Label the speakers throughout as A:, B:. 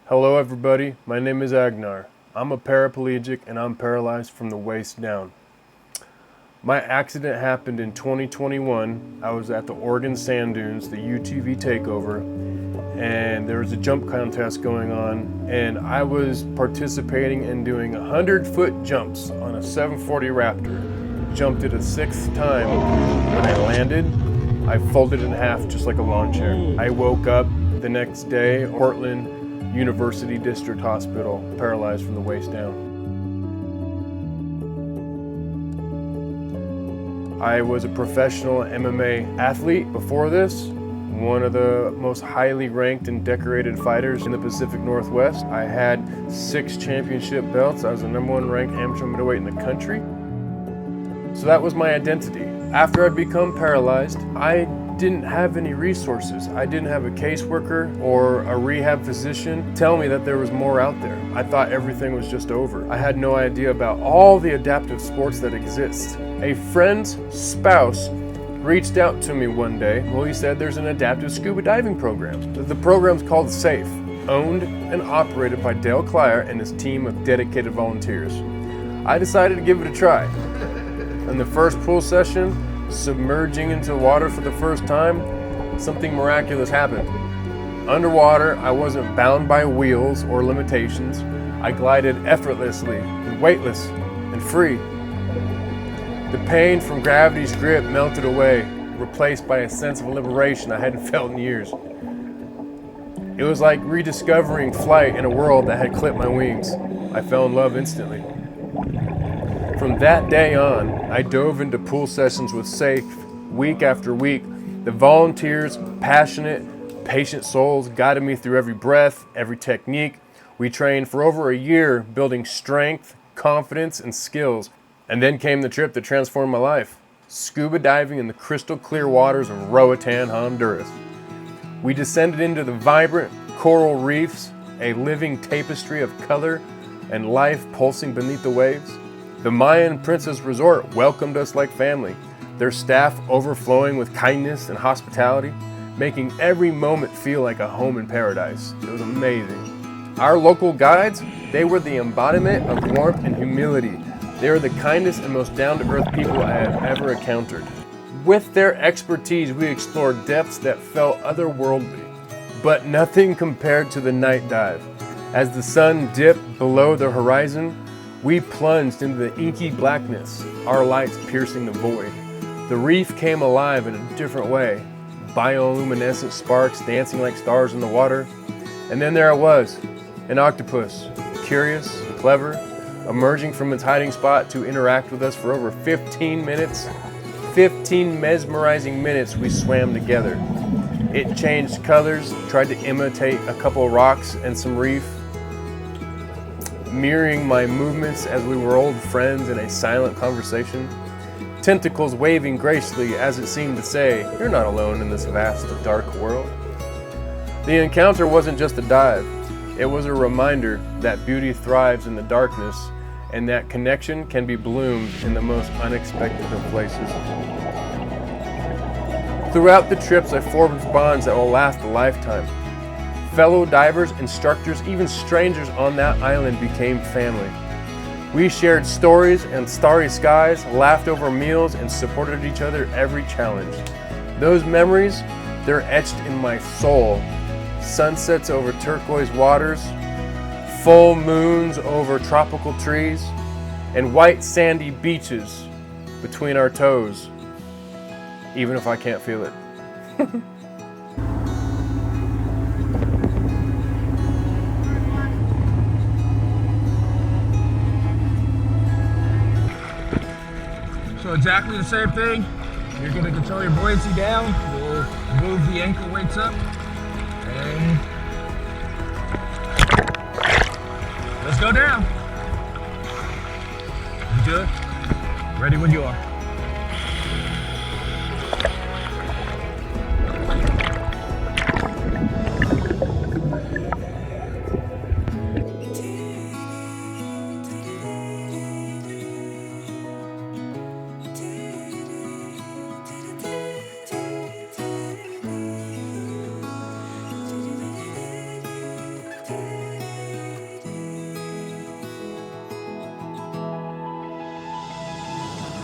A: Hello everybody, my name is Agnar. I'm a paraplegic and I'm paralyzed from the waist down. My accident happened in 2021. I was at the Oregon Sand Dunes, the UTV takeover, and there was a jump contest going on, and I was participating in doing 100-foot jumps on a 740 Raptor. Jumped it a sixth time. When I landed, I folded in half just like a lawn chair. I woke up the next day, Portland University District Hospital, paralyzed from the waist down. I was a professional MMA athlete before this, one of the most highly ranked and decorated fighters in the Pacific Northwest. I had 6 championship belts. I was the #1 ranked amateur middleweight in the country. So that was my identity. After I'd become paralyzed, I didn't have any resources. I didn't have a caseworker or a rehab physician tell me that there was more out there. I thought everything was just over. I had no idea about all the adaptive sports that exist. A friend's spouse reached out to me one day. Well, he said there's an adaptive scuba diving program. The program's called SAFE, owned and operated by Dale Clier and his team of dedicated volunteers. I decided to give it a try. In the first pool session, submerging into water for the first time, something miraculous happened. Underwater, I wasn't bound by wheels or limitations. I glided effortlessly, and weightless, and free. The pain from gravity's grip melted away, replaced by a sense of liberation I hadn't felt in years. It was like rediscovering flight in a world that had clipped my wings. I fell in love instantly. From that day on, I dove into pool sessions with SAFE week after week. The volunteers, passionate, patient souls guided me through every breath, every technique. We trained for over a year, building strength, confidence, and skills. And then came the trip that transformed my life: scuba diving in the crystal clear waters of Roatan, Honduras. We descended into the vibrant coral reefs, a living tapestry of color and life pulsing beneath the waves. The Mayan Princess Resort welcomed us like family, their staff overflowing with kindness and hospitality, making every moment feel like a home in paradise. It was amazing. Our local guides, they were the embodiment of warmth and humility. They were the kindest and most down-to-earth people I have ever encountered. With their expertise, we explored depths that felt otherworldly, but nothing compared to the night dive. As the sun dipped below the horizon, we plunged into the inky blackness, our lights piercing the void. The reef came alive in a different way, bioluminescent sparks dancing like stars in the water. And then there I was, an octopus, curious and clever, emerging from its hiding spot to interact with us for over 15 minutes. 15 mesmerizing minutes we swam together. It changed colors, tried to imitate a couple rocks and some reef, mirroring my movements as we were old friends in a silent conversation. Tentacles waving gracefully as it seemed to say, "You're not alone in this vast, dark world." The encounter wasn't just a dive. It was a reminder that beauty thrives in the darkness and that connection can be bloomed in the most unexpected of places. Throughout the trips, I formed bonds that will last a lifetime. Fellow divers, instructors, even strangers on that island became family. We shared stories and starry skies, laughed over meals, and supported each other every challenge. Those memories, they're etched in my soul. Sunsets over turquoise waters, full moons over tropical trees, and white sandy beaches between our toes, even if I can't feel it.
B: So exactly the same thing. You're going to control your buoyancy down. We'll move the ankle weights up. And let's go down. You good? Ready when you are.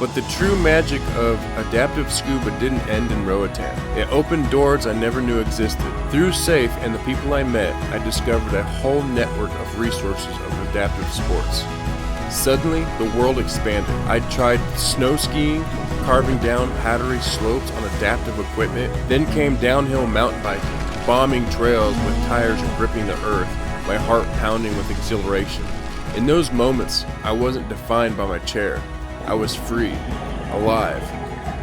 A: But the true magic of adaptive scuba didn't end in Roatan. It opened doors I never knew existed. Through SAFE and the people I met, I discovered a whole network of resources of adaptive sports. Suddenly, the world expanded. I tried snow skiing, carving down powdery slopes on adaptive equipment, then came downhill mountain biking, bombing trails with tires gripping the earth, my heart pounding with exhilaration. In those moments, I wasn't defined by my chair. I was free, alive,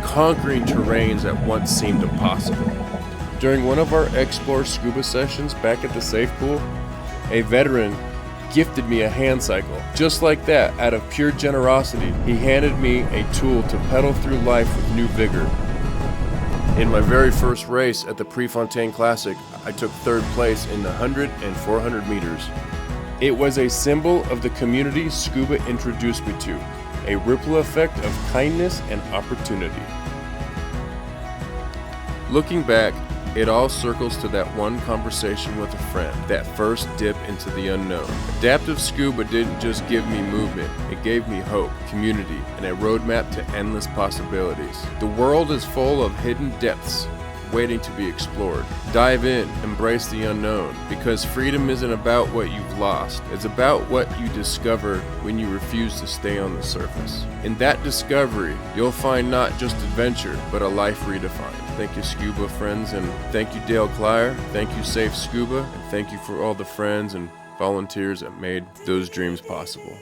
A: conquering terrains that once seemed impossible. During one of our Explore Scuba sessions back at the Safe Pool, a veteran gifted me a hand cycle. Just like that, out of pure generosity, he handed me a tool to pedal through life with new vigor. In my very first race at the Prefontaine Classic, I took third place in the 100 and 400 meters. It was a symbol of the community scuba introduced me to, a ripple effect of kindness and opportunity. Looking back, it all circles to that one conversation with a friend, that first dip into the unknown. Adaptive scuba didn't just give me movement, it gave me hope, community, and a roadmap to endless possibilities. The world is full of hidden depths waiting to be explored. Dive in, embrace the unknown, because freedom isn't about what you've lost, it's about what you discover when you refuse to stay on the surface. In that discovery, you'll find not just adventure, but a life redefined. Thank you, Scuba friends, and thank you, Dale Clyer, thank you, Safe Scuba, and thank you for all the friends and volunteers that made those dreams possible.